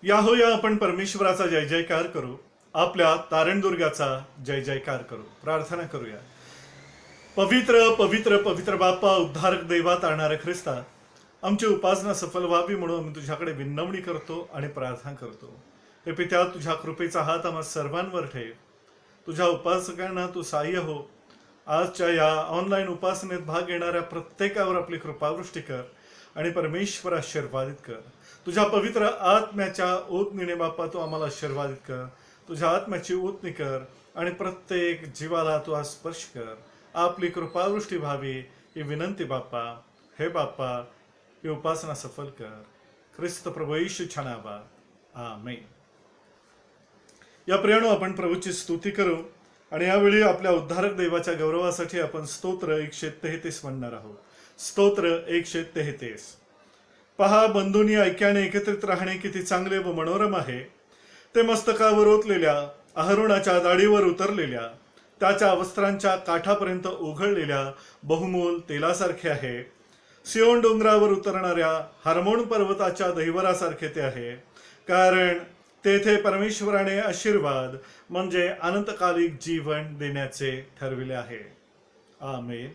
Yahoo या आपण परमेश्वराचा जय जयकार करू, आपल्या तारणदुर्गाचा जय जयकार करू. प्रार्थना करूया. पवित्र पवित्र पवित्र बाप्पा, उद्धारक देवात आणणारा ख्रिस्ता, आमची उपासना सफल व्हावी म्हणून आम्ही तुझ्याकडे विनवणी करतो आणि प्रार्थना करतो. हे पित्या, तुझ्या कृपेचा हात आम्हा सर्वांवर ठेव. तुझ्या उपासकांना तू सहाय्य हो. आजच्या या ऑनलाईन उपासनेत भाग घेणाऱ्या प्रत्येकावर आपली कृपावृष्टी कर आणि परमेश्वर आशीर्वादित कर. तुझ्या पवित्र आत्म्याच्या ओतनीने बाप्पा तू आम्हाला आशीर्वादित कर. तुझ्या आत्म्याची ओतनी कर आणि प्रत्येक जीवाला तू आज स्पर्श कर. आपली कृपावृष्टी व्हावी ही विनंती बाप्पा. हे बाप्पा, ही उपासना सफल कर. ख्रिस्त प्रभू येशू छानावा. आमेन. या प्रियानो, आपण प्रभूची स्तुती करू आणि यावेळी आपल्या उद्धारक देवाच्या गौरवासाठी आपण स्तोत्र 133 म्हणणार आहोत. स्तोत्र 133. पहा, बंधूंनी ऐक्याने एकत्रित राहणे किती चांगले व मनोरम आहे. ते मस्तकावर ओतलेल्या अहरोनाच्या दाढीवर उतरलेल्या त्याच्या वस्त्रांच्या काठापर्यंत ओघळलेल्या बहुमोल तेलासारखे आहे. सियोन डोंगरावर उतरणाऱ्या हार्मोन पर्वताच्या दहिवरासारखे ते आहे, कारण तेथे परमेश्वराने आशीर्वाद म्हणजे अनंतकालिक जीवन देण्याचे ठरविले आहे. आमेन.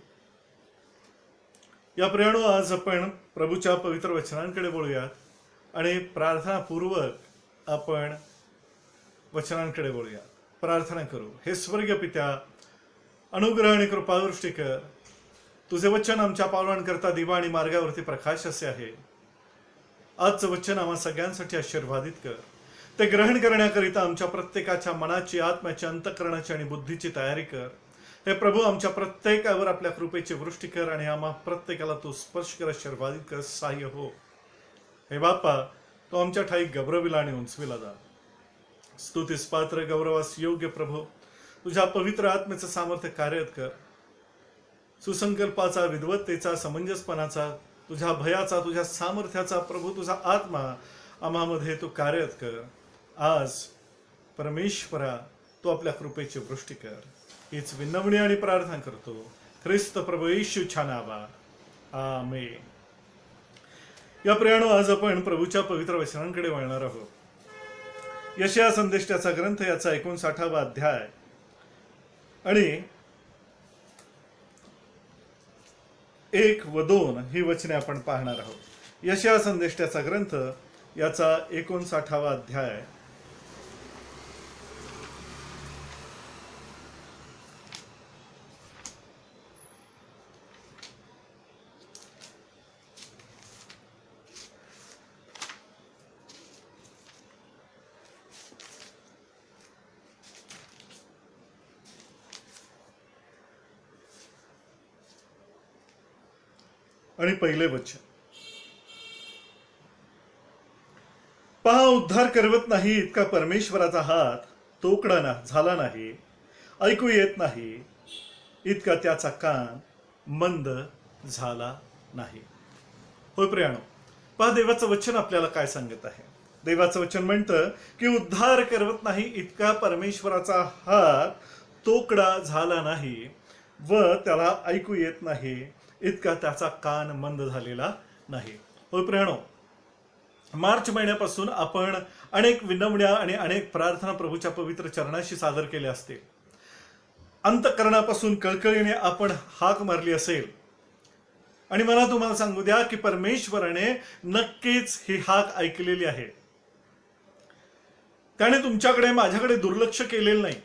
या प्रियानो, आज आपण प्रभूच्या पवित्र वचनांकडे बोलूयात आणि प्रार्थनापूर्वक आपण वचनांकडे बोलूयात. प्रार्थना करू. हे स्वर्गीय पित्या, अनुग्रह आणि कृपावृष्टी कर. तुझे वचन आमच्या पावलांकरता दिवा आणि मार्गावरती प्रकाश असे आहे. आजचं वचन आम्हा सगळ्यांसाठी आशीर्वादित कर. ते ग्रहण करण्याकरिता आमच्या प्रत्येकाच्या मनाची, आत्म्याची, अंतःकरणाची आणि बुद्धीची तयारी कर. हे प्रभू, आमच्या प्रत्येकावर आपल्या कृपेची वृष्टी कर आणि आम्हा प्रत्येकाला तू स्पर्श कर, आशीर्वादित कर, सहाय्य हो. हे बाप्पा, तो आमच्या ठाई गौरविला आणि उंचविला जा. स्तुतीस पात्र, गौरवास योग्य प्रभू, तुझ्या पवित्र आत्म्याचं सामर्थ्य कार्यरत कर. सुसंकल्पाचा, विद्वत्तेचा, समंजसपणाचा, तुझ्या भयाचा, तुझ्या सामर्थ्याचा प्रभू, तुझा आत्मा आम्हामध्ये तू कार्यरत कर. आज परमेश्वरा, तू आपल्या कृपेची वृष्टी कर. हीच विनवणी आणि प्रार्थना करतो ख्रिस्त प्रभू येशू छानावा. आमेन. या प्रियानो, आज आपण प्रभूच्या पवित्र वचनांकडे वळणार आहोत. यशाया संदेशाचा ग्रंथ, याचा 59वा अध्याय आणि 1 व 2 ही वचने आपण पाहणार आहोत. यशाया संदेशाचा ग्रंथ, याचा 59वा अध्याय आणि पहिले वचन. पहा, उद्धार करवत नाही इतका परमेश्वराचा हात तोकडा झाला नाही, ऐकू येत नाही इतका त्याचा कान मंद झाला नाही. होय प्रियानो, पहा, देवाचं वचन आपल्याला काय सांगत आहे. देवाचं वचन म्हणतं की उद्धार करवत नाही इतका परमेश्वराचा हात तोकडा झाला नाही व त्याला ऐकू येत नाही इतका त्याचा कान मंद झालेला नाही. होय प्रियानो, मार्च महिन्यापासून आपण अनेक विनवण्या आणि अनेक प्रार्थना प्रभूच्या पवित्र चरणाशी सादर केल्या असतील. अंतःकरणापासून कळकळीने आपण हाक मारली असेल आणि मला तुम्हाला सांगू द्या की परमेश्वराने नक्कीच ही हाक ऐकलेली आहे. त्याने तुमच्याकडे, माझ्याकडे दुर्लक्ष केलेलं नाही.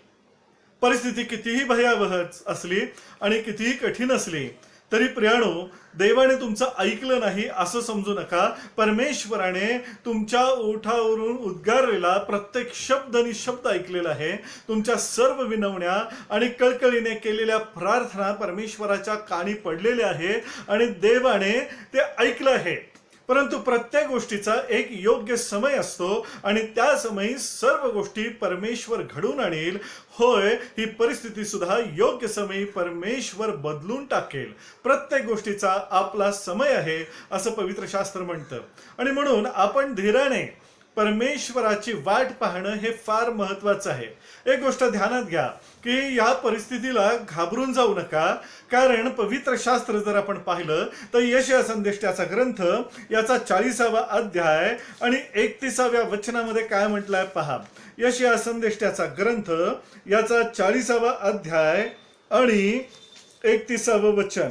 परिस्थिती कितीही भयावह असली आणि कितीही कठीण असली तरी प्रियानो, देवाने तुमचं ऐकलं नाही असं समजू नका. परमेश्वराने तुमच्या ओठावरून उद्गारलेला प्रत्येक शब्द आणि शब्द ऐकलेला आहे. तुमच्या सर्व विनवण्या आणि कळकळीने केलेल्या प्रार्थना परमेश्वराच्या कानी पडलेल्या आहे आणि देवाने ते ऐकलं आहे. परंतु प्रत्येक गोष्टीचा एक योग्य समय असतो आणि त्या समयी सर्व गोष्टी परमेश्वर घडून आणेल. होय, ही परिस्थिती सुद्धा योग्य समयी परमेश्वर बदलून टाकेल. प्रत्येक गोष्टीचा आपला समय आहे असं पवित्र शास्त्र म्हणतं. आणि म्हणून आपण धीराने परमेश्वराची वाट पाहणं हे फार महत्वाचं आहे. एक गोष्ट ध्यानात घ्या की या परिस्थितीला घाबरून जाऊ नका, कारण पवित्र शास्त्र जर आपण पाहिलं तर यशाया संदेष्टाचा ग्रंथ याचा 40वा अध्याय आणि 31व्या वचनामध्ये काय म्हटलंय पहा. यशाया संदेष्टाचा ग्रंथ याचा 40वा अध्याय आणि 31वं वचन.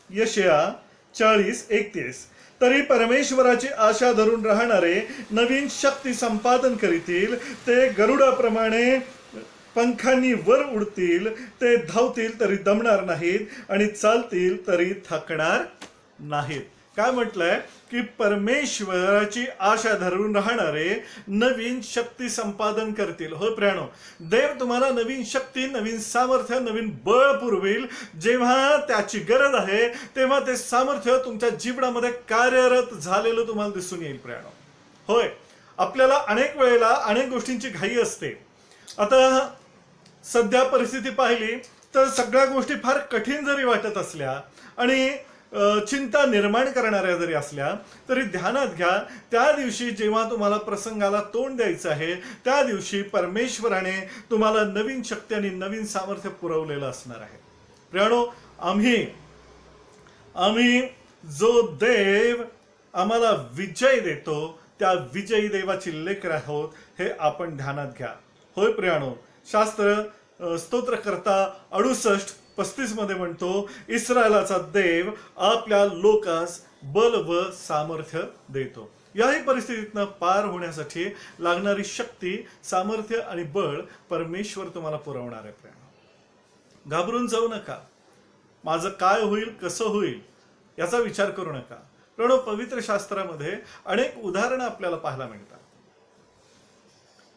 यशाया 40:31. तरी परमेश्वराची आशा धरून राहणारे नवीन शक्ती संपादन करीतील. ते गरुडाप्रमाणे पंखांनी वर उडतील. ते धावतील तरी दमणार नाहीत आणि चालतील तरी थकणार नाहीत. काय म्हटलंय की परमेश्वराची आशा धरून राहणारे नवीन शक्ती संपादन करतील. हो प्रियानो, देव तुम्हाला नवीन शक्ती, नवीन सामर्थ्य, नवीन बळ पुरवेल. जेव्हा त्याची गरज आहे तेव्हा ते सामर्थ्य तुमच्या जीवनामध्ये कार्यरत झालेलं तुम्हाला दिसून येईल प्रियानो. होय, आपल्याला अनेक वेळेला अनेक गोष्टींची घाई असते. आता सध्या परिस्थिती पाहिली तर सगळ्या गोष्टी फार कठीण जरी वाटत असल्या आणि चिंता निर्माण करणाऱ्या जरी असल्या तरी ध्यानात घ्या, त्या दिवशी जेव्हा तुम्हाला प्रसंगाला तोंड द्यायचं आहे त्या दिवशी परमेश्वराने तुम्हाला नवीन शक्ती आणि नवीन सामर्थ्य पुरवलेलं असणार आहे. प्रियानो, आम्ही जो देव आम्हाला विजय देतो त्या विजयी देवाची लेकरं आहोत हे आपण ध्यानात घ्या. होय प्रियानो, शास्त्र स्तोत्रकर्ता 68:35 मध्ये म्हणतो, इस्रायलाचा देव आपल्या लोकास बल व सामर्थ्य देतो. याही परिस्थितीतनं पार होण्यासाठी लागणारी शक्ती, सामर्थ्य आणि बळ परमेश्वर तुम्हाला पुरवणार आहे. घाबरून जाऊ नका. माझं काय होईल, कसं होईल याचा विचार करू नका. पण पवित्र शास्त्रामध्ये अनेक उदाहरणं आपल्याला पाहायला मिळतात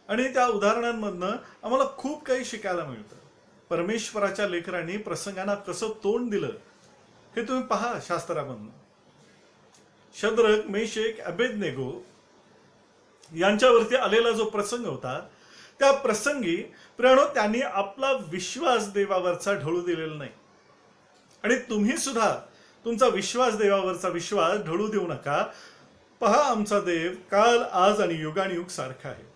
आणि त्या उदाहरणांमधनं आम्हाला खूप काही शिकायला मिळतं. परमेश्वराच्या लेकरांनी प्रसंगांना कसं तोंड दिलं हे तुम्ही पहा शास्त्रामधनं. शद्रक, मेशक, अबेदनेगो यांच्यावरती आलेला जो प्रसंग होता त्या प्रसंगी प्रियानो त्यांनी आपला विश्वास देवावरचा ढळू दिलेला नाही. आणि तुम्ही सुद्धा तुमचा विश्वास, देवावरचा विश्वास ढळू देऊ नका. पहा, आमचा देव काल, आज आणि युगानुयुग सारखा आहे.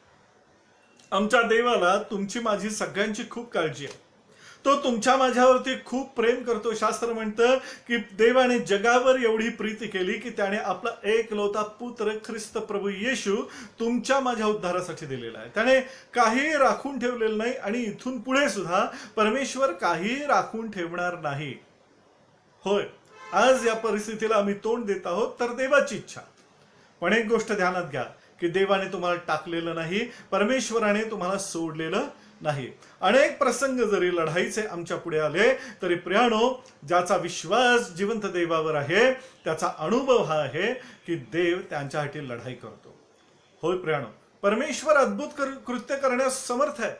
आमच्या देवाला तुमची, माझी, सगळ्यांची खूप काळजी आहे. तो तुमच्या माझ्यावरती खूप प्रेम करतो. शास्त्र म्हणतं की देवाने जगावर एवढी प्रीती केली की त्याने आपला एकलौता पुत्र ख्रिस्त प्रभू येशू तुमच्या माझ्या उद्धारासाठी दिलेला आहे. त्याने काही राखून ठेवलेलं नाही आणि इथून पुढे सुद्धा परमेश्वर काही राखून ठेवणार नाही. होय, आज या परिस्थितीला आम्ही तोंड देत आहोत तर देवाची इच्छा. पण एक गोष्ट ध्यानात घ्या की देवाने तुम्हाला टाकलेलं नाही, परमेश्वराने तुम्हाला सोडलेलं नाही. अनेक प्रसंग जरी लढाईचे आमच्या पुढे आले तरी प्रियानो, ज्याचा विश्वास जिवंत देवावर आहे त्याचा अनुभव हा आहे की देव त्यांच्यासाठी लढाई करतो. होय प्रियानो, परमेश्वर अद्भुत कृत्य करण्यास समर्थ आहे.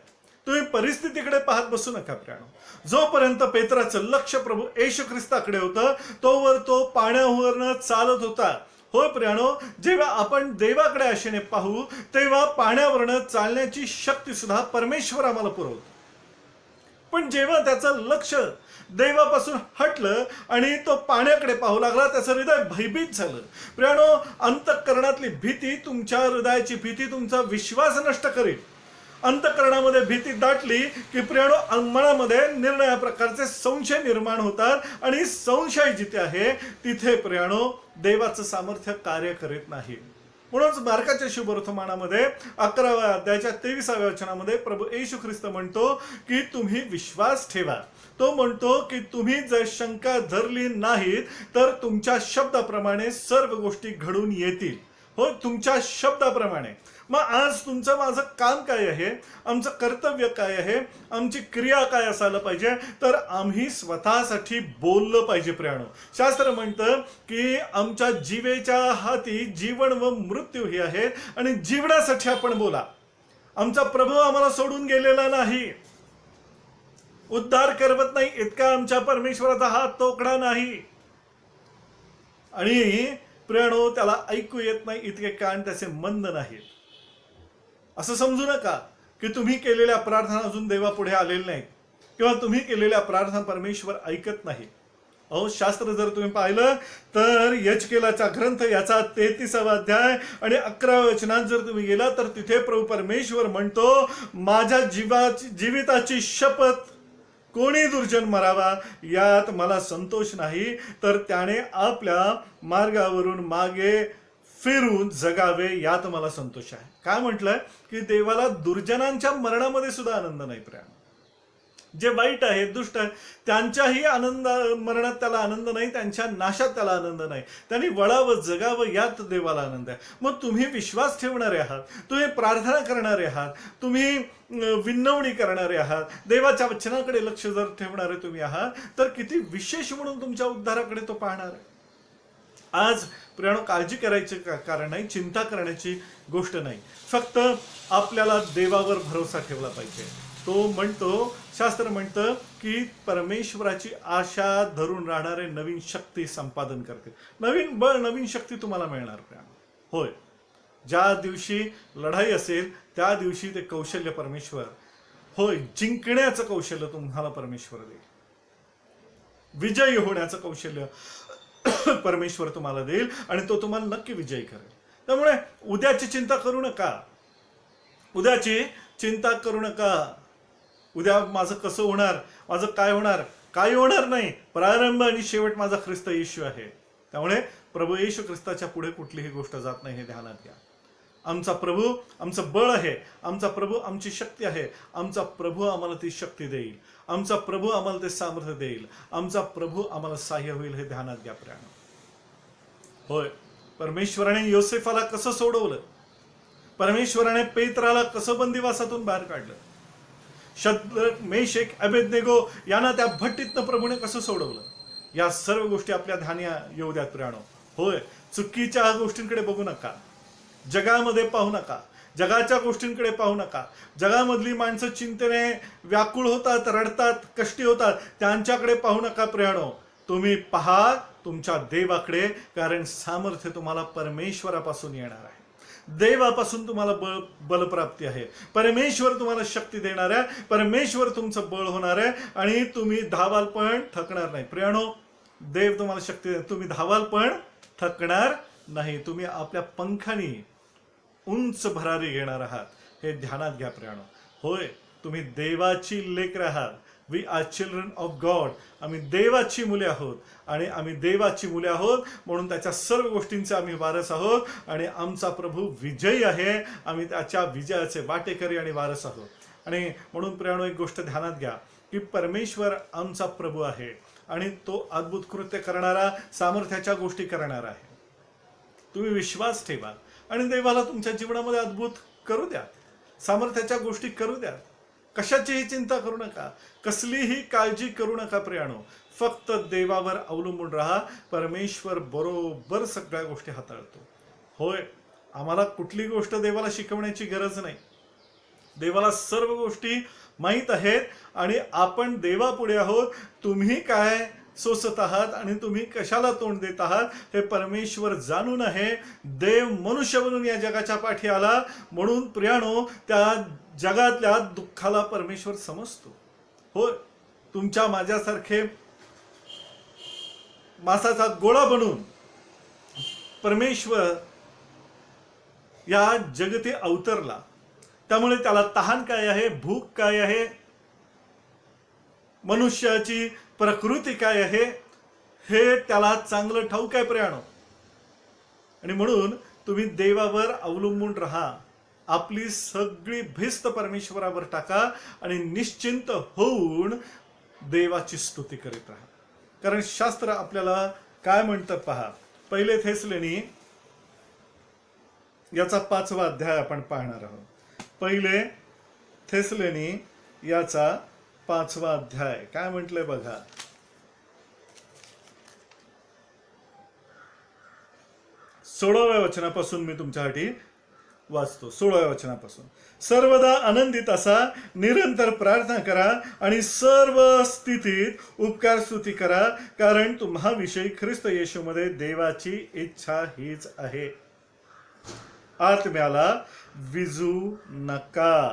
तुम्ही परिस्थितीकडे पाहत बसू नका प्रियानो. जोपर्यंत पेत्राचं लक्ष प्रभू येशू ख्रिस्ताकडे होतं तोवर तो पाण्यावरनं चालत होता. होय प्रियानो, जेव्हा आपण देवाकडे आशेने पाहू तेव्हा पाण्यावरनं चालण्याची शक्ती सुद्धा परमेश्वर आम्हाला पुरवतो. पण जेव्हा त्याचं लक्ष देवापासून हटलं आणि तो पाण्याकडे पाहू लागला त्याचं हृदय भयभीत झालं. प्रियानो, अंतःकरणातली भीती, तुमच्या हृदयाची भीती तुमचा विश्वास नष्ट करेल. अंतःकरणामध्ये भीती दाटली की प्रियानो, मनामध्ये निर्णया प्रकारचे संशय निर्माण होतात आणि संशय जिथे आहे तिथे प्रियानो देवाचं सामर्थ्य कार्य करीत नाही. म्हणूनच मार्काच्या शुभवर्तमानामध्ये 11व्या अध्यायाच्या 23व्या वचनामध्ये प्रभू येशू ख्रिस्त म्हणतो की तुम्ही विश्वास ठेवा. तो म्हणतो की तुम्ही जर शंका धरली नाहीत तर तुमच्या शब्दाप्रमाणे सर्व गोष्टी घडून येतील. हो, तुमच्या शब्दाप्रमाणे. मग आज तुमचं माझं काम काय आहे, आमचं कर्तव्य काय आहे, आमची क्रिया काय असायला पाहिजे, तर आम्ही स्वतःसाठी बोललं पाहिजे प्रियानो. शास्त्र म्हणतं की आमच्या जीवेच्या हाती जीवन व मृत्यू हे आहे आणि जीवनासाठी आपण बोला. आमचा प्रभू आम्हाला सोडून गेलेला नाही, उद्धार करवत नाही इतका आमच्या परमेश्वराचा हात तोकडा नाही. आणि प्रियानो, त्याला ऐकू येत नाही इतके कान त्याचे मंद नाहीत. असं समजू नका की तुम्ही केलेल्या प्रार्थना अजून देवापुढे आलेल्या नाहीत किंवा तुम्ही केलेल्या प्रार्थना परमेश्वर ऐकत नाही. अहो, शास्त्र जर तुम्ही पाहिलं तर यजकेलाचा ग्रंथ याचा 33वा अध्याय आणि 11व्या वचनात जर तुम्ही गेला तर तिथे प्रभू परमेश्वर म्हणतो, माझ्या जीविताची शपथ, कोणी दुर्जन मरावा यात मला संतोष नाही, तर त्याने आपल्या मार्गावरून मागे फिरून जगावे यात मला संतोष आहे. काय म्हटलंय की देवाला दुर्जनांच्या मरणामध्ये सुद्धा आनंद नाही. प्रियानो, जे वाईट आहेत, दुष्ट आहेत, त्यांच्याही मरणात त्याला आनंद नाही, त्यांच्या नाशात त्याला आनंद नाही. त्यांनी वळावं, जगावं यात देवाला आनंद आहे. मग तुम्ही विश्वास ठेवणारे आहात, तुम्ही प्रार्थना करणारे आहात, तुम्ही विनवणी करणारे आहात, देवाच्या वचनाकडे लक्ष जर ठेवणारे तुम्ही आहात, तर किती विशेष म्हणून तुमच्या उद्धाराकडे तो पाहणार आहे. आज प्रियानो, काळजी करायची कारण नाही, चिंता करण्याची गोष्ट नाही. फक्त आपल्याला देवावर भरोसा ठेवला पाहिजे. तो म्हणतो, शास्त्र म्हणतं की परमेश्वराची आशा धरून राहणारे नवीन शक्ती संपादन करते. नवीन बळ, नवीन शक्ती तुम्हाला मिळणार प्रियानो. होय, ज्या दिवशी लढाई असेल त्या दिवशी ते कौशल्य परमेश्वर, होय, जिंकण्याचं कौशल्य तुम्हाला परमेश्वर देईल. विजयी होण्याचं कौशल्य परमेश्वर तुम्हाला देईल आणि तो तुम्हाला नक्की विजयी करेल. त्यामुळे उद्याची चिंता करू नका. उद्याची चिंता करू नका. उद्या माझं कसं होणार, माझं काय होणार, काही होणार नाही. प्रारंभ आणि शेवट माझा ख्रिस्त येशू आहे. त्यामुळे प्रभू येशू ख्रिस्ताच्या पुढे कुठलीही गोष्ट जात नाही, हे ध्यानात घ्या. आमचा प्रभू आमचं बळ आहे, आमचा प्रभू आमची शक्ती आहे. आमचा प्रभू आम्हाला ती शक्ती देईल, आमचा प्रभू आम्हाला ते सामर्थ्य देईल, आमचा प्रभू आम्हाला सहाय्य होईल, हे ध्यानात घ्या प्रियानो. होय, परमेश्वराने योसेफाला कसं सोडवलं, परमेश्वराने पेत्राला कसं बंदिवासातून बाहेर काढलं, शद्रक, मेशक, अबेदनेगो यांना त्या भट्टीतनं प्रभूने कसं सोडवलं, या सर्व गोष्टी आपल्या ध्यानी येऊ द्यात प्रियानो. होय, चुकीच्या गोष्टींकडे बघू नका, जगामध्ये पाहू नका, जगाच्या गोष्टींकडे पाहू नका. जगामधली माणसं चिंतेने व्याकुळ होतात, रडतात, कष्टी होतात, त्यांच्याकडे पाहू नका प्रियानो. तुम्ही पहा तुमच्या देवाकडे, कारण सामर्थ्य तुम्हाला परमेश्वरापासून येणार आहे. देवापासून तुम्हाला बलप्राप्ती आहे. परमेश्वर तुम्हाला शक्ती देणार आहे, परमेश्वर तुमचं बळ होणार आहे आणि तुम्ही धावाल पण थकणार नाही. प्रियानो, देव तुम्हाला शक्ती दे, तुम्ही धावाल पण थकणार नाही. तुम्ही आपल्या पंखानी उंच भरारी घेणार आहात, हे ध्यानात घ्या प्रियानो. होय, तुम्ही देवाची लेकरं आहात. We are children of God. आम्ही देवाची मुले आहोत आणि आम्ही देवाची मुले आहोत म्हणून त्याच्या सर्व गोष्टींचे आम्ही वारस आहोत आणि आमचा प्रभू विजयी आहे. आम्ही त्याच्या विजयाचे वाटेकरी आणि वारस आहोत. आणि म्हणून प्रियानो, एक गोष्ट ध्यानात घ्या की परमेश्वर आमचा प्रभू आहे आणि तो अद्भुत कृत्य करणारा, सामर्थ्याच्या गोष्टी करणारा आहे. तुम्ही विश्वास ठेवा आणि देवाला तुमच्या जीवनामध्ये अद्भुत करू द्या, सामर्थ्याच्या गोष्टी करू द्या. कशाचीही चिंता करू नका, कसलीही काळजी करू नका प्रियानो. फक्त देवावर अवलंबून राहा. परमेश्वर बरोबर सगळ्या गोष्टी हाताळतो. होय, आम्हाला कुठली गोष्ट देवाला शिकवण्याची गरज नाही. देवाला सर्व गोष्टी माहीत आहेत आणि आपण देवापुढे आहोत. तुम्ही काय सोसत आहात आणि तुम्ही कशाला तोंड देत आहात हे परमेश्वर जाणून आहे. देव मनुष्य बनून या जगाच्या पाठी आला म्हणून प्रियानो, त्या जगातल्या दुःखाला परमेश्वर समजतो. होय, तुमच्या माझ्यासारखे मांसाचा गोळा बनून परमेश्वर या जगती अवतरला. त्यामुळे त्याला तहान काय आहे, भूक काय आहे, मनुष्याची प्रकृती काय आहे हे त्याला चांगलं ठाऊक आहे प्रियानो. आणि म्हणून तुम्ही देवावर अवलंबून राहा. आपली सगळी भिस्त परमेश्वरावर टाका आणि निश्चिंत होऊन देवाची स्तुती करीत राहा. कारण शास्त्र आपल्याला काय म्हणतं पहा. पहिले थेसलोनी याचा 5वा अध्याय आपण पाहणार आहोत. पहिले थेसलोनी याचा 5वा अध्याय काय म्हटलंय बघा. 16व्या वचनापासून मी तुमच्यासाठी वाचतो. 16व्या वचनापासून, सर्वदा आनंदित असा, निरंतर प्रार्थना करा आणि सर्व स्थितीत उपकार स्तुती करा, कारण तुम्हाविषयी ख्रिस्त येशूमध्ये देवाची इच्छा हीच आहे. आत्म्याला विजू नका.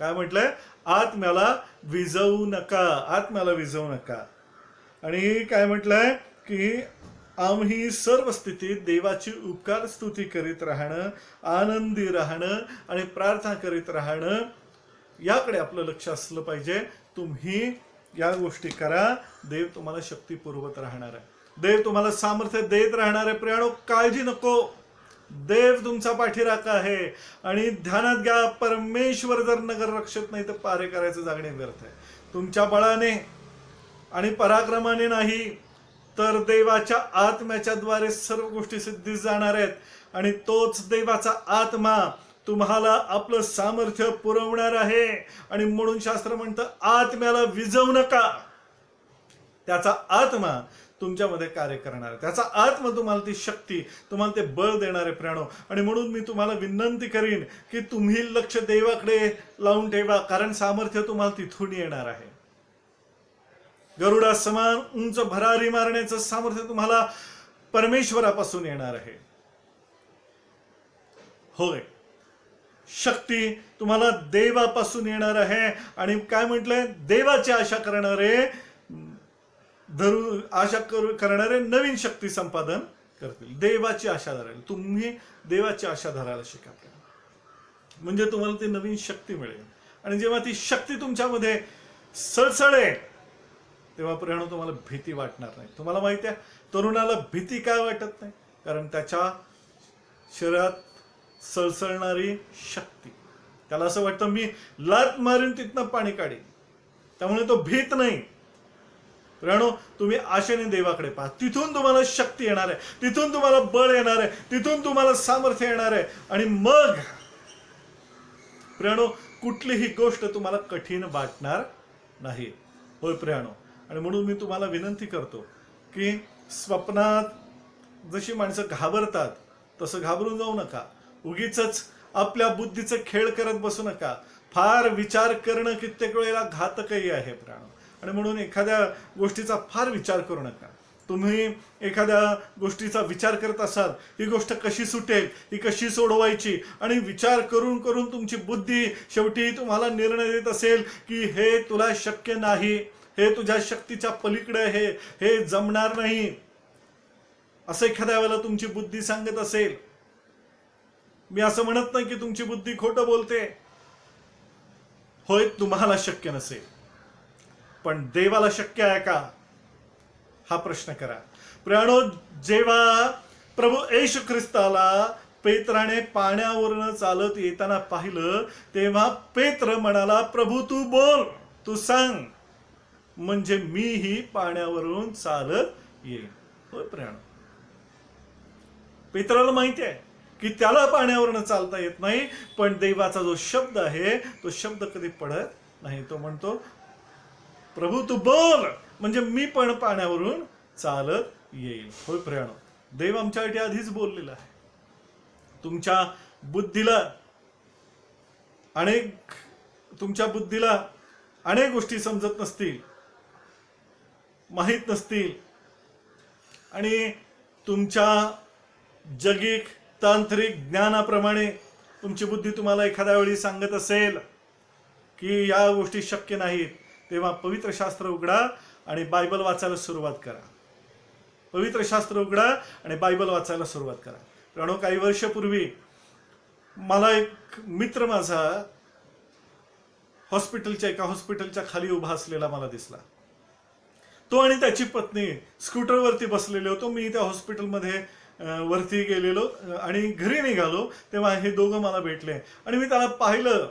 काय म्हटलंय? आत्म्याला विजवू नका. आत्म्याला विजवू नका. आणि काय म्हटलंय की आम्ही सर्व स्थितीत देवाची उपकार स्तुती करीत राहणं, आनंदी राहणं आणि प्रार्थना करीत राहणं याकडे आपलं लक्ष असलं पाहिजे. तुम्ही या गोष्टी करा, देव तुम्हाला शक्ती पुरवत राहणार आहे, देव तुम्हाला सामर्थ्य देत राहणार आहे. प्रियानो, काळजी नको, देव तुमचा पाठीराखा आहे. आणि ध्यानात घ्या, परमेश्वर जर नगर रक्षत नाही तर पारे करायचं जागणे व्यर्थ आहे. तुमच्या बळाने आणि पराक्रमाने नाही, तर देवाच्या आत्म्याच्या द्वारे सर्व गोष्टी सिद्धीस जाणार आहेत. आणि तोच देवाचा आत्मा तुम्हाला आपलं सामर्थ्य पुरवणार आहे. आणि म्हणून शास्त्र म्हणतं, आत्म्याला विझवू नका, त्याचा आत्मा तुमच्यामध्ये कार्य करणार आहे, त्याचा आत्मा तुम्हाला ती शक्ती, तुम्हाला ते बळ देणार आहे प्रियानो. आणि म्हणून मी तुम्हाला विनंती करीन की तुम्ही लक्ष देवाकडे लावून ठेवा, कारण सामर्थ्य तुम्हाला तिथून येणार आहे. गरुडा समान उंच भरारी मारण्याचं सामर्थ्य तुम्हाला परमेश्वरापासून येणार आहे. होय, शक्ती तुम्हाला देवापासून येणार आहे. आणि काय म्हटलंय, देवाची आशा करणारे करणारे नवीन शक्ती संपादन करतील. देवाची आशा धरायला, तुम्ही देवाची आशा धरायला शिका, म्हणजे तुम्हाला ती नवीन शक्ती मिळेल. आणि जेव्हा ती शक्ती तुमच्यामध्ये सळसळे, तेव्हा प्रियानो तुम्हाला भीती वाटणार नाही. तुम्हाला माहिती आहे, तरुणाला भीती काय वाटत नाही, कारण त्याच्या शरीरात सळसळणारी शक्ती, त्याला असं वाटतं मी लात मारून तिथनं पाणी काढीन, त्यामुळे तो भीत नाही. प्रियानो, तुम्ही आशेने देवाकडे पहा, तिथून तुम्हाला शक्ती येणार आहे, तिथून तुम्हाला बळ येणार आहे, तिथून तुम्हाला सामर्थ्य येणार आहे. आणि मग प्रियानो, कुठलीही गोष्ट तुम्हाला कठीण वाटणार नाही. होय प्रियानो, आणि म्हणून मी तुम्हाला विनंती करतो की स्वप्नात जशी माणसं घाबरतात तसं घाबरून जाऊ नका. उगीच आपल्या बुद्धीचं खेळ करत बसू नका. फार विचार करणं कित्येक वेळेला घातकही आहे प्रियानो. आणि म्हणून एखाद्या गोष्टीचा फार विचार करू नका. तुम्ही एखाद्या गोष्टीचा विचार करत असाल, ही गोष्ट कशी सुटेल, ही कशी सोडवायची, आणि विचार करून करून तुमची बुद्धी शेवटी तुम्हाला निर्णय देत असेल की हे तुला शक्य नाही, हे तुझ्या शक्तीच्या पलीकडे आहे, हे जमणार नाही, असं एखाद्या वेळेला तुमची बुद्धी सांगत असेल. मी असं म्हणत नाही की तुमची बुद्धी खोटं बोलते. होय, तुम्हाला शक्य नसेल, पण देवाला शक्य आहे का, हा प्रश्न करा. प्रियानो, जेव्हा प्रभू येशू ख्रिस्ताला पेत्राने पाण्यावरनं चालत येताना पाहिलं, तेव्हा पेत्र म्हणाला, प्रभू तू बोल, तू सांग, म्हणजे मीही पाण्यावरून चालत येईन. होय प्रियानो, पेत्राला माहिती आहे की त्याला पाण्यावरनं चालता येत नाही, पण देवाचा जो शब्द आहे तो शब्द कधी पडत नाही. तो म्हणतो, प्रभू तू बोल, म्हणजे मी पण पाण्यावरून चालत येईल. होय प्रियानो, देव आमच्यासाठी आधीच बोललेला आहे. तुमच्या बुद्धीला अनेक गोष्टी समजत नसतील, माहीत नसतील, आणि तुमच्या जगिक तांत्रिक ज्ञानाप्रमाणे तुमची बुद्धी तुम्हाला एखाद्या वेळी सांगत असेल की या गोष्टी शक्य नाहीत, तेव्हा पवित्र शास्त्र उघडा आणि बायबल वाचायला सुरुवात करा. पवित्र शास्त्र उघडा आणि बायबल वाचायला सुरुवात करा. कारण काही वर्षापूर्वी मला एक मित्र माझा एका हॉस्पिटलच्या खाली उभा असलेला मला दिसला. तो आणि त्याची पत्नी स्कूटरवरती बसलेले होतो. मी त्या हॉस्पिटलमध्ये वरती गेलेलो आणि घरी निघालो, तेव्हा हे दोघं मला भेटले आणि मी त्याला पाहिलं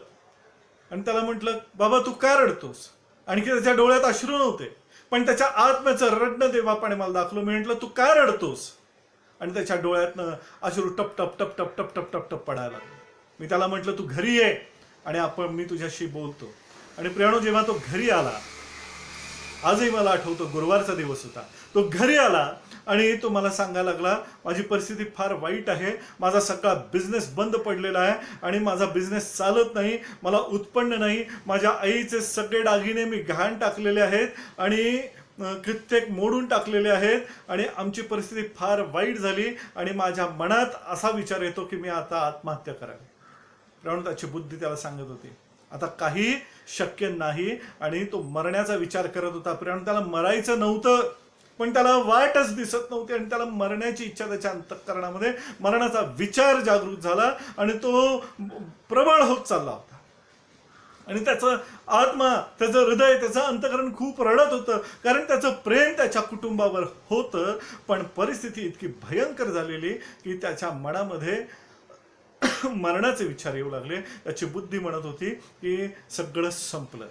आणि त्याला म्हटलं, बाबा तू का रडतोस? आणखी त्याच्या डोळ्यात अश्रू नव्हते, पण त्याच्या आत्म्याचं रडणं ते बापाने मला दाखवलं. मी म्हटलं, तू का रडतोस? आणि त्याच्या डोळ्यातनं अश्रू टप टप टप टप टप टप टप टप पडायला लागले. मी त्याला म्हटलं, तू घरी ये आणि मी तुझ्याशी बोलतो. आणि प्रियानो, जेव्हा तो घरी आला, आजही मला आठवतो, गुरुवारचा दिवस होता, तो घरी आला आणि तो मला सांगायला लागला, माझी परिस्थिती फार वाईट आहे, माझा सगळा बिझनेस बंद पडलेला आहे आणि माझा बिझनेस चालत नाही, मला उत्पन्न नाही, माझ्या आईचे सगळे दागिने मी गहाण टाकलेले आहेत आणि कित्येक मोडून टाकलेले आहेत आणि आमची परिस्थिती फार वाईट झाली आणि माझ्या मनात असा विचार येतो की मी आता आत्महत्या करावी. कारण त्याची बुद्धी त्याला सांगत होती आता काही शक्य नाही आणि तो मरण्याचा विचार करत होता. प्रियानो, त्याला मरायचं नव्हतं, पण त्याला वाटच दिसत नव्हती आणि त्याला मरण्याची इच्छा त्याच्या अंतःकरणामध्ये, मरणाचा विचार जागृत झाला आणि तो प्रबळ होत चालला होता. आणि त्याचं आत्मा, त्याचं हृदय, त्याचं अंतःकरण खूप रडत होतं, कारण त्याचं प्रेम त्याच्या कुटुंबावर होतं. पण परिस्थिती इतकी भयंकर झालेली की त्याच्या मनामध्ये मरणाचे विचार येऊ लागले. त्याची बुद्धी म्हणत होती की सगळं संपलं.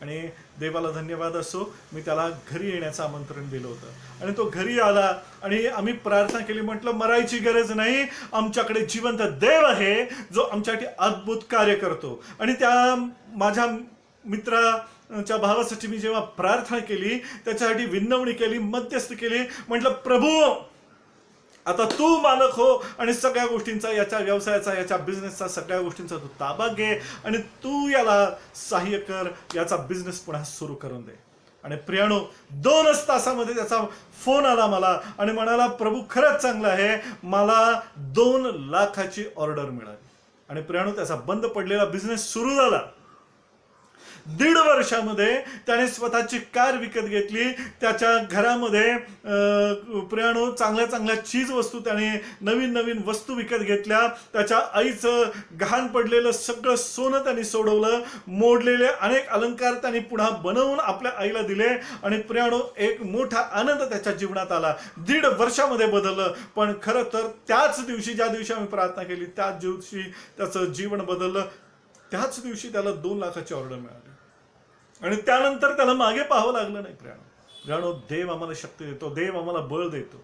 आणि देवाला धन्यवाद असो, मी त्याला घरी येण्याचं आमंत्रण दिलं होतं आणि तो घरी आला आणि आम्ही प्रार्थना केली. म्हटलं, मरायची गरज नाही, आमच्याकडे जिवंत देव आहे जो आमच्यासाठी अद्भुत कार्य करतो. आणि त्या माझ्या मित्राच्या भावासाठी मी जेव्हा प्रार्थना केली, त्याच्यासाठी विनवणी केली, मध्यस्थी केली, म्हटलं, प्रभू आता तू मालक हो आणि सगळ्या गोष्टींचा, याच्या व्यवसायाचा, याच्या बिझनेसचा, सगळ्या गोष्टींचा तू ताबा घे आणि तू याला सहाय्य कर, याचा बिझनेस पुन्हा सुरू करून दे. आणि प्रियानो, 2च तासामध्ये त्याचा फोन आला मला आणि म्हणाला, प्रभू खरंच चांगलं आहे, मला 2 लाखाची ऑर्डर मिळाली. आणि प्रियानो, त्याचा बंद पडलेला बिझनेस सुरू झाला. 1.5 वर्षामध्ये त्याने स्वतःची कार विकत घेतली. त्याच्या घरामध्ये प्रियानो चांगल्या चांगल्या चीज वस्तू, त्याने नवीन नवीन वस्तू विकत घेतल्या. त्याच्या आईचं घाण पडलेलं सगळं सोनं त्यांनी सोडवलं. मोडलेले अनेक अलंकार त्यांनी पुन्हा बनवून आपल्या आईला दिले. आणि प्रियानो, एक मोठा आनंद त्याच्या जीवनात आला. 1.5 वर्षामध्ये बदललं. पण खरं तर त्याच दिवशी, ज्या दिवशी आम्ही प्रार्थना केली, त्याच दिवशी त्याचं जीवन बदललं. त्याच दिवशी त्याला 2 लाखाची ऑर्डर मिळाली आणि त्यानंतर त्याला मागे पाहावं लागलं नाही. प्रियानो, देव आम्हाला शक्ती देतो, देव आम्हाला बळ देतो.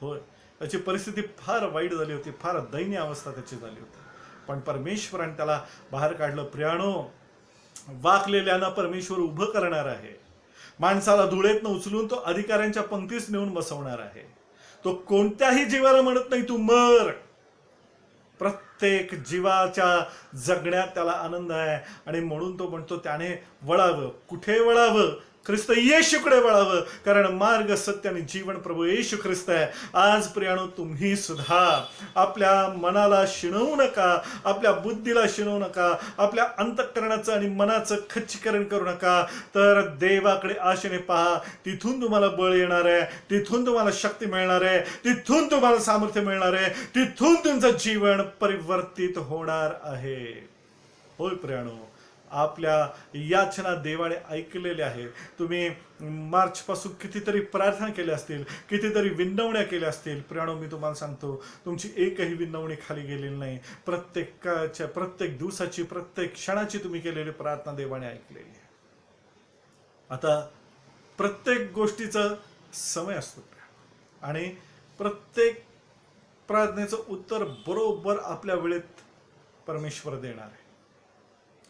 होय, त्याची परिस्थिती फार वाईट झाली होती, फार दयनीय अवस्था त्याची झाली होती, पण परमेश्वराने त्याला बाहेर काढलं. प्रियानो, वाकलेल्यानं परमेश्वर उभं करणार आहे. माणसाला धुळेतनं उचलून तो अधिकाऱ्यांच्या पंक्तीस नेऊन बसवणार आहे. तो कोणत्याही जीवाला म्हणत नाही तू मर. प्रत्येक जीवाच्या जगण्यात त्याला आनंद आहे आणि म्हणून तो म्हणतो त्याने वळावं. कुठे वळावं? ख्रिस्त येशूकडे वळावं, कारण मार्ग, सत्य आणि जीवन प्रभू येशू ख्रिस्त आहे. आज प्रियानो, तुम्ही सुद्धा आपल्या मनाला शिणवू नका, आपल्या बुद्धीला शिणवू नका, आपल्या अंतःकरणाचं आणि मनाचं खच्चीकरण करू नका, तर देवाकडे आशेने पहा. तिथून तुम्हाला बळ येणार आहे, तिथून तुम्हाला शक्ती मिळणार आहे, तिथून तुम्हाला सामर्थ्य मिळणार आहे, तिथून तुमचं जीवन परिवर्तित होणार आहे. होय प्रियानो, आपल्या याचना देवाने ऐकलेल्या आहे. तुम्ही मार्च पासून कितीतरी प्रार्थना केल्या असतील, कितीतरी विनवण्या केल्या असतील. प्रियानो, मी तुम्हाला सांगतो, तुमची एकही विनवणी खाली गेलेली नाही. प्रत्येक दिवसाची, प्रत्येक क्षणाची तुम्ही केलेली प्रार्थना देवाने ऐकलेली आहे. आता प्रत्येक गोष्टीचा समय असतो आणि प्रत्येक प्रार्थनेचं उत्तर बरोबर आपल्या वेळेत परमेश्वर देणार आहे,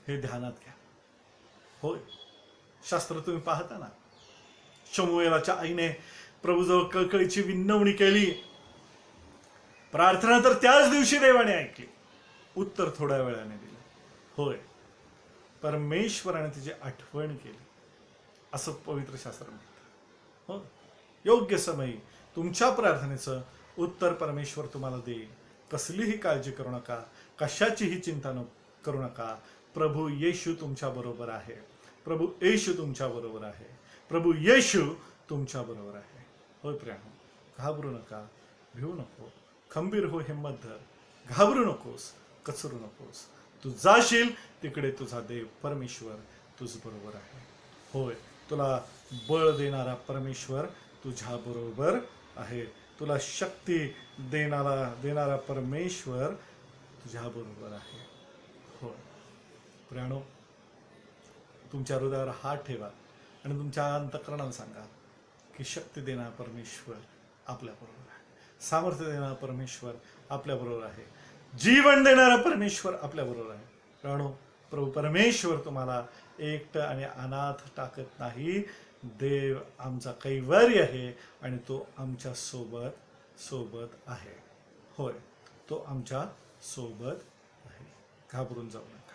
हे ध्यानात घ्या. होय, शास्त्र तुम्ही पाहता ना, शमूएलाच्या आईने प्रभूजवळ कळकळीची विनवणी केली. प्रार्थना तर त्याच दिवशी देवाने ऐकली, उत्तर थोड्या वेळाने दिलं. होय, परमेश्वराने तिची आठवण केली, असं पवित्र शास्त्र म्हणतं. हो, योग्य समयी तुमच्या प्रार्थनेचं उत्तर परमेश्वर तुम्हाला देईल. कसलीही काळजी करू नका, कशाचीही चिंता करू नका. प्रभू येशू तुमच्या बरोबर आहे. प्रभू येशू तुमच्या बरोबर आहे. प्रभू येशू तुमच्या बरोबर आहे. होय प्रियानो, घाबरू नका, भिवू नको, खंबीर हो, हिम्मत धर, घाबरू नकोस, कचरू नकोस. तू जाशील तिकडे तुझा देव परमेश्वर तुझ बरोबर आहे. होय, तुला बळ देणारा परमेश्वर तुझ्या बरोबर आहे. तुला शक्ती देणारा परमेश्वर तुझ्या बरोबर आहे. होय प्रियानो, तुमच्या हृदयावर हात ठेवा आणि तुमच्या अंतःकरणाला सांगा की शक्ती देणारा परमेश्वर आपल्या बरोबर आहे, सामर्थ्य देणारा परमेश्वर आपल्या बरोबर आहे, जीवन देणारा परमेश्वर आपल्या बरोबर आहे. प्रियानो, प्रभू परमेश्वर तुम्हाला एकटं आणि अनाथ टाकत नाही. देव आमचा कैवारी आहे आणि तो आमच्या सोबत आहे. होय, तो आमच्या सोबत आहे. घाबरून जाऊ नका.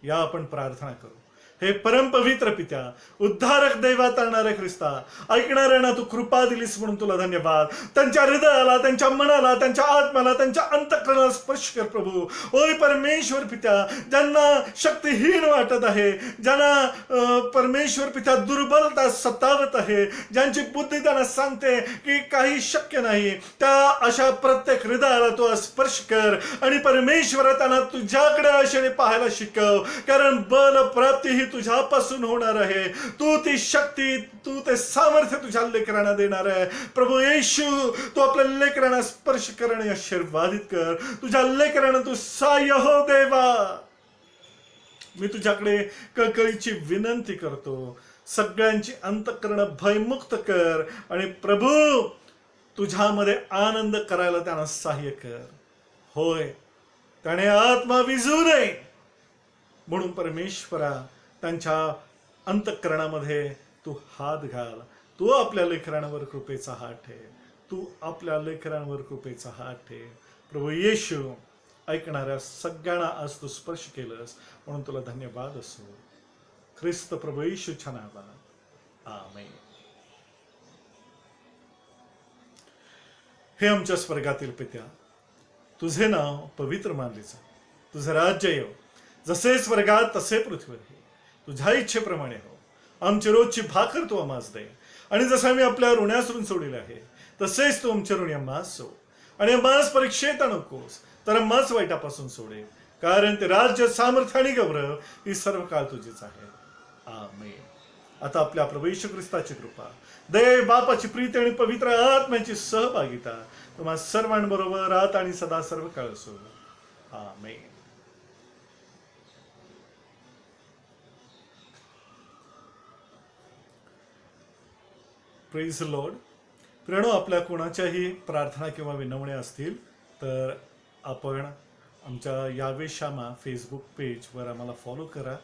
या आपण प्रार्थना करू. हे परमपवित्र पित्या, उद्धारक दैवात आणणाऱ्या ख्रिस्ता, ऐकणाऱ्यांना तू कृपा दिलीस म्हणून तुला धन्यवाद. त्यांच्या हृदयाला, त्यांच्या मनाला, त्यांच्या आत्म्याला, त्यांच्या अंतःकरणाला स्पर्श कर प्रभू. ओय परमेश्वर पित्या, ज्यांना शक्तिहीन वाटत आहे, ज्यांना परमेश्वर पित्या दुर्बलता सतावत आहे, ज्यांची बुद्धी त्यांना सांगते की काही शक्य नाही, त्या अशा प्रत्येक हृदयाला तू स्पर्श कर आणि परमेश्वर त्यांना तुझ्याकडे आशेने पाहायला शिकव. कारण बल प्राप्ती ही तुझ्यापासून होणार आहे. तू ती शक्ती, तू ते सामर्थ्य तुझ्या लेकरांना देणार आहे. प्रभू येशू, तू आपल्या लेकरांना स्पर्श कर आणि आशीर्वादित कर. तुझ्या लेकरांना तू सहाय्य हो देवा. मी तुझ्याकडे कळकळीची विनंती करतो. सगळ्यांची अंतःकरण भयमुक्त कर आणि प्रभू तुझ्यामध्ये आनंद करायला त्यांना सहाय्य कर. होय, त्याने आत्मा विझू नये म्हणून परमेश्वरा त्यांच्या अंतःकरणामध्ये तू हात घाल. तू आपल्या लेकरांवर कृपेचा हात ठेव. तू आपल्या लेकरांवर कृपेचा हात ठेव. प्रभू येशू, ऐकणाऱ्या सगळ्यांना आज तू स्पर्श केलंस म्हणून तुला धन्यवाद असो. ख्रिस्त प्रभू येशूच्या नावात आमेन. हे आमच्या स्वर्गातील पित्या, तुझे नाव पवित्र मानले जा. तुझे राज्य येव, जसे स्वर्गात तसे पृथ्वीवर. तुझ्या इच्छेप्रमाणे हो. आमची रोजची भाकर तू आम्हास दे, आणि जसं आम्ही आपल्या ऋणासरून सोडले आहे तसेच तू आमच्या ऋणी आम्हास सोड. आणि आम्हास परीक्षेत नकोस, तर आम्हास वाईटापासून सोडे. कारण ते राज्य, सामर्थ्य आणि गौरव ही सर्व काळ तुझीच आहे. आमेन. आता आपल्या प्रभू येशू ख्रिस्ताची कृपा, देव बापाची प्रीती आणि पवित्र आत्म्याची सहभागिता तुम्हा सर्वांबरोबर आता आणि सदा सर्व काळ असो. आमेन. Praise Lord. प्रियनो, आपल्या कोणाच्याही प्रार्थना किंवा विनवण्या असतील तर आपण आमच्या यावे शामा फेसबुक पेजवर आम्हाला फॉलो करा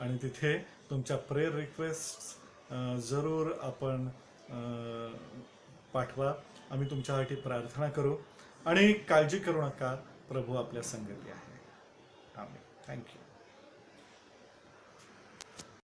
आणि तिथे तुमच्या प्रेयर रिक्वेस्ट जरूर आपण पाठवा. आम्ही तुमच्यासाठी प्रार्थना करू आणि काळजी करू नका. प्रभू आपल्या संगती आहे. आमेन. थँक्यू.